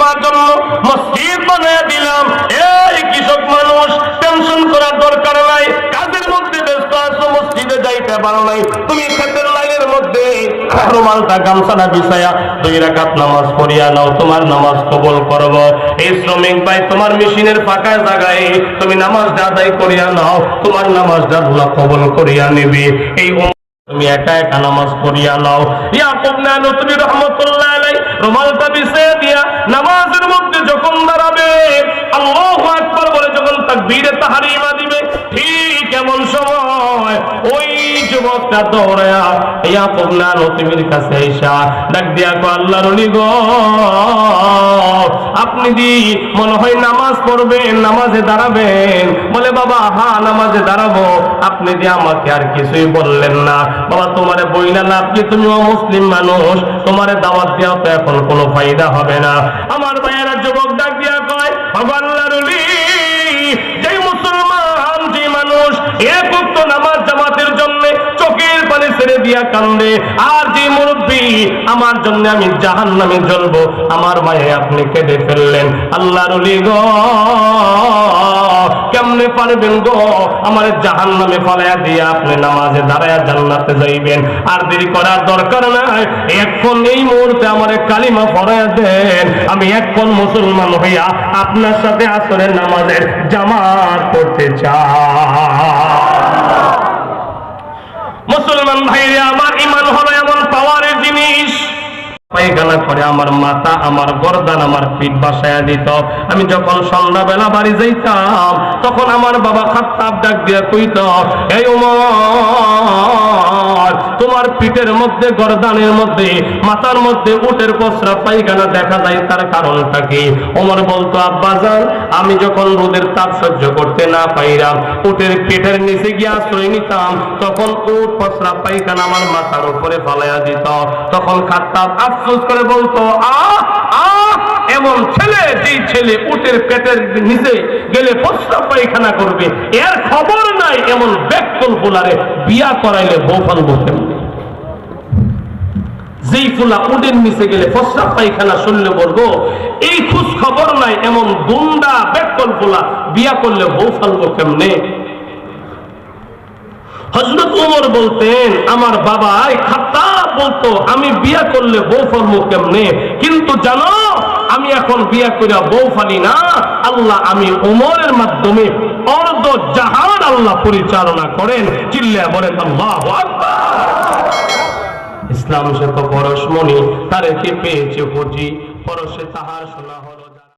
তোমার জন্য মসজিদ বানিয়ে দিলাম। এই কৃষক মানুষ, টেনশন করার দরকার নাই, কাজের মধ্যে ব্যস্ত আছো, মসজিদে যাইতে পারো নাই, তুমি ক্ষেতের লাইনের মধ্যে রুমালটা গামছাটা বিছায়া 2 রাকাত নামাজ পড়িয়া নাও, তোমার নামাজ কবুল করব। এই শ্রমিক ভাই, তোমার মেশিনের ফাঁকা জায়গায় তুমি নামাজটা আদায় করিয়া নাও, তোমার নামাজটা আল্লাহ কবুল করিয়া নেবে। এই তুমি একা একা নামাজ পড়িয়া নাও। ইয়াকুব নানতুবি রহমাতুল্লাহ আলাইহি রুমালটা বিছিয়ে দিয়া নামাজের মধ্যে যখন দাঁড়াবে, আল্লাহু আকবার বলে যখন তাকবীরে তাহরিমা দিবে, ঠিক এমন সময় ওই যুবকটা দৌড়ায়া ইয়াকুব নানতুবির কাছে আইসা ডাক দিয়া কয়, আল্লাহর ওলি গো, আপনি দি মনে হয় নামাজ পড়বেন, নামাজে দাঁড়াবেন। বলে, বাবা হ্যাঁ নামাজে দাঁড়াবো। আপনি দি আমাকে আর কিছুই বললেন না। বাবা তোমারে বইলা লাভ কি, তুমি অমুসলিম মানুষ, তোমারে দাওয়াত দেওয়া তো এখন কোনো ফায়দা হবে না। আমার ভাইয়েরা যুবক ডাক দিয়া কয়, আল্লাহর ওলি, যেই মুসলমান, যে মানুষ এক ওয়াক্ত নামাজ জামাতের জন্য চোখের পানি ছেড়ে দিয়া কান্দে, আর যে মুরব্বী আমার জন্য আমি জাহান্নামে জ্বলবো, আমার মায়ে আপনি কেঁদে ফেললেন। আল্লাহর ওলি গো, কেমনে পারবেন গো আমার জাহান্নামে ফালাইয়া দিয়া আপনি নামাজে দাঁড়ায়া জান্নাতে যাইবেন? আর দেরি করার দরকার নাই, এখন এই মুহূর্তে আমার কালিমা পড়ায়া দেন, আমি এখন মুসলমান হইয়া আপনার সাথে আসরের নামাজের জামাত পড়তে চাই। মুসলমান ভাইরে আমার, ইমান হলো এমন পাওয়ারের জিনিস, পায়খানা করে আমার মাথা, আমার গর্দান, আমার পিঠ বাসায়া দিত। আমি যখন সন্ধ্যাবেলা বাড়ি যাইতাম, তখন আমার বাবা খাত্তাব ডাক দিয়া কইত, এই ওমর, তোমার পিঠের মধ্যে, গর্দানের মধ্যে, মাথার মধ্যে উটের পসরা পায়খানা দেখা যায়, তার কারণটা কি? ওমর বলতো, আব্বাজান, আমি যখন রোদের তাপ সহ্য করতে না পাইরাম, উটের পেটের নিচে গিয়ে আশ্রয় নিতাম, তখন উট পসরা পায়খানা আমার মাথার উপরে ফালাইয়া দিত। তখন খাত্তাব আফসোস করে বলতো, এমন ছেলে, যেই ছেলে উটের পেটের নিচে গেলে পসরা পায়খানা করবে, এর খবর নাই, এমন ব্যক্তল ফুলারে বিয়া করাইলে বউ ফালবো কেমনে? যেই ফুলা উটের নিচে গেলে পসরা পায়খানা শরীরে বলবো, এই খোঁজ খবর নাই, এমন গুন্ডা ব্যক্তল ফুলা বিয়া করলে বউ ফালবো কেমনে? হযরত ওমর বলতেন, আমার বাবা খাত্তাব বলতো, আমি বিয়া করলে বউ ফালবো কেমনে? কিন্তু জানো, আমি এখন বিয়া কইরা বউ ফালি না, আল্লাহ আমি ওমরের মাধ্যমে অর্ধ জাহান আল্লাহ পরিচালনা করেন। চিল্লায়া বলেন আল্লাহু আকবার। ইসলাম সে তো পরশমণি, তারে কে পেয়েছে ফজি, পরশে তাহার শোনা হলো।